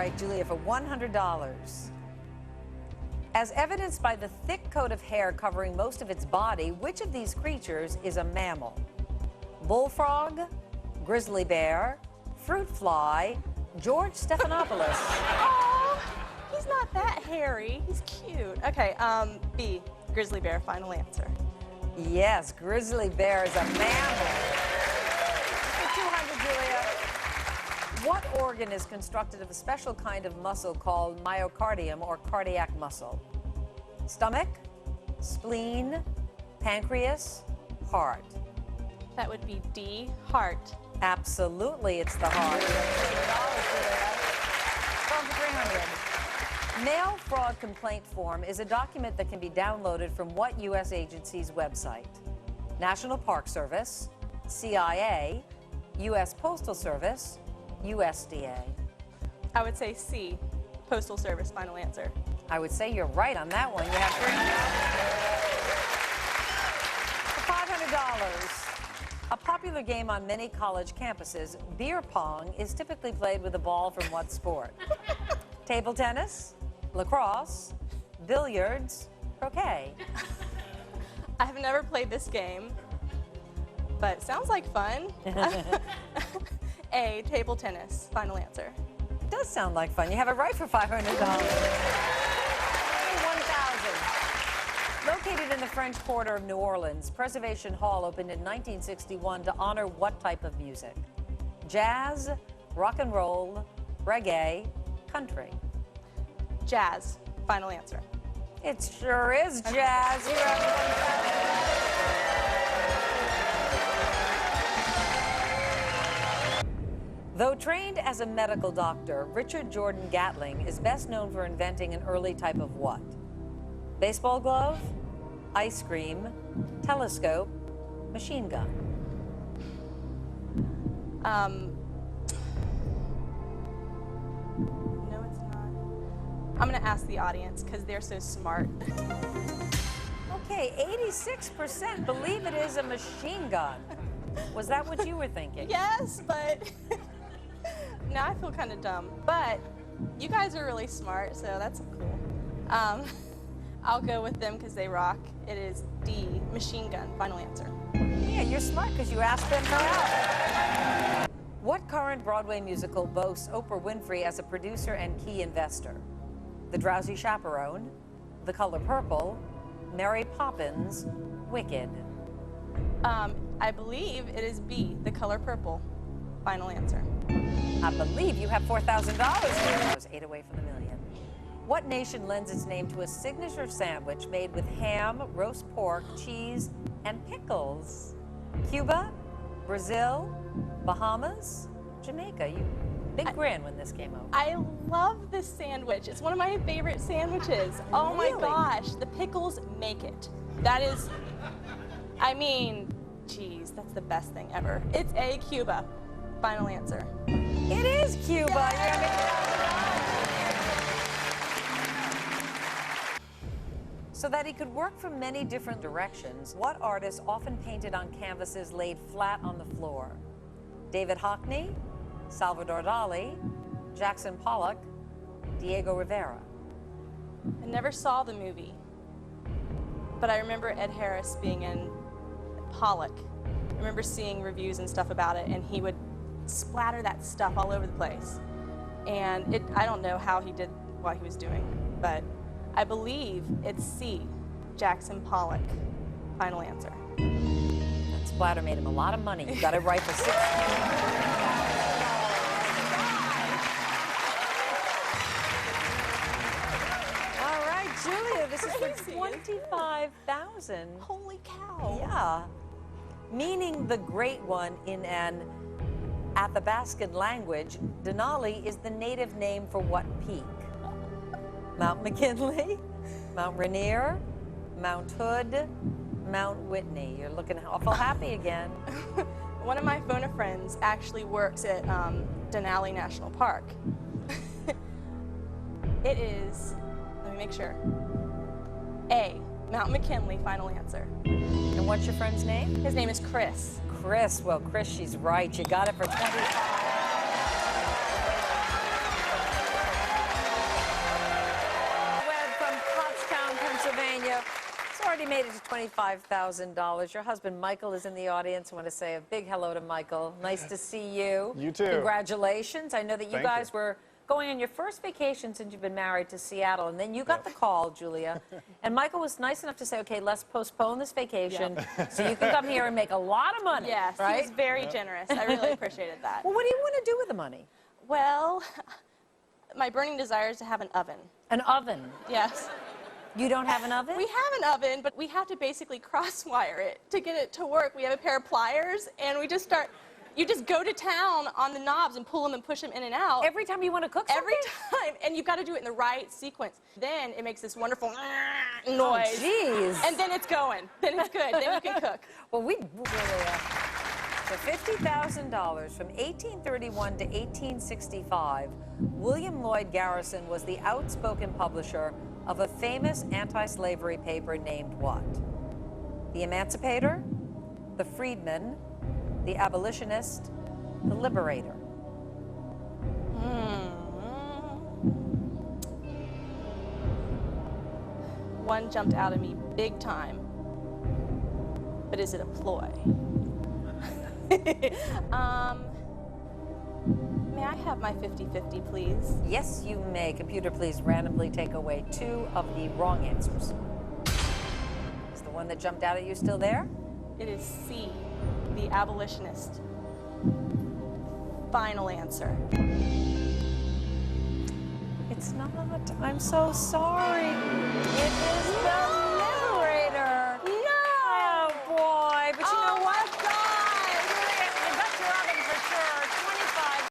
right, Julia, for $100. As evidenced by the thick coat of hair covering most of its body, which of these creatures is a mammal? Bullfrog, grizzly bear, fruit fly, George Stephanopoulos. Oh, he's not that hairy. He's cute. Okay, B, grizzly bear, final answer. Yes, grizzly bear is a mammal. For 200, Julia. What organ is constructed of a special kind of muscle called myocardium or cardiac muscle? Stomach, spleen, pancreas, heart. That would be D, heart. Absolutely, it's the heart. Going for 300. Mail fraud complaint form is a document that can be downloaded from what U.S. agency's website? National Park Service, CIA, U.S. Postal Service, USDA. I would say C, Postal Service, final answer. I would say you're right on that one. You have $500. A popular game on many college campuses, beer pong, is typically played with a ball from what sport? Table tennis, lacrosse, billiards, croquet. I have never played this game, but it sounds like fun. A, table tennis, final answer. It does sound like fun. You have it right for $500. 1,000. Located in the French Quarter of New Orleans, Preservation Hall opened in 1961 to honor what type of music? Jazz, rock and roll, reggae, country. Jazz, final answer. It sure is jazz. You have $1,000. Though trained as a medical doctor, Richard Jordan Gatling is best known for inventing an early type of what? Baseball glove, ice cream, telescope, machine gun. No, it's not. I'm gonna ask the audience because they're so smart. Okay, 86% believe it is a machine gun. Was that what you were thinking? Yes, but now I feel kind of dumb. But you guys are really smart, so that's cool. I'll go with them because they rock. It is D, machine gun, final answer. Yeah, you're smart because you asked them for help. What current Broadway musical boasts Oprah Winfrey as a producer and key investor? The Drowsy Chaperone, The Color Purple, Mary Poppins, Wicked. I believe it is B, The Color Purple, final answer. I believe you have $4,000. 8 away from the million. What nation lends its name to a signature sandwich made with ham, roast pork, cheese, and pickles? Cuba, Brazil, Bahamas, Jamaica. You big grin when this came over. I love this sandwich. It's one of my favorite sandwiches. Oh my gosh, the pickles make it. That is, I mean, geez, that's the best thing ever. It's A, Cuba. Final answer. It is Cuba. So that he could work from many different directions, what artist often painted on canvases laid flat on the floor? David Hockney, Salvador Dali, Jackson Pollock, Diego Rivera. I never saw the movie, but I remember Ed Harris being in Pollock. I remember seeing reviews and stuff about it, and he would splatter that stuff all over the place. And I don't know how he did what he was doing, but I believe it's C, Jackson Pollock. Final answer. That splatter made him a lot of money. You got it right for $6. All right, Julia, this is for $25,000. Holy cow. Yeah. Meaning the great one in an Athabascan language, Denali is the native name for what peak? Mount McKinley, Mount Rainier, Mount Hood, Mount Whitney. You're looking awful happy again. One of my phone friends actually works at Denali National Park. It is, let me make sure, A, Mount McKinley, final answer. And what's your friend's name? His name is Chris. Chris. Well, Chris, she's right. You got it for $25. made it to $25,000. Your husband, Michael, is in the audience. I want to say a big hello to Michael. Nice to see you. You too. Congratulations. I know that you Thank guys you. were going on your first vacation since you've been married to Seattle, and then you got the call, Julia. And Michael was nice enough to say, okay, let's postpone this vacation so you can come here and make a lot of money. Yes, right? he was very generous. I really appreciated that. Well, what do you want to do with the money? Well, my burning desire is to have an oven. An oven. Yes. You don't have an oven? We have an oven, but we have to basically cross-wire it to get it to work. We have a pair of pliers, and we just start... You just go to town on the knobs and pull them and push them in and out. Every time you want to cook something? Every time. And you've got to do it in the right sequence. Then it makes this wonderful noise. Oh, jeez. And then it's going. Then it's good. Then you can cook. Well, we Julia. For $50,000 from 1831 to 1865, William Lloyd Garrison was the outspoken publisher of a famous anti-slavery paper named what? The Emancipator, the Freedman, the Abolitionist, the Liberator. One jumped out at me big time. But is it a ploy? May I have my 50-50, please? Yes, you may. Computer, please randomly take away 2 of the wrong answers. Is the one that jumped out at you still there? It is C, the abolitionist. Final answer. It's not. I'm so sorry. It is the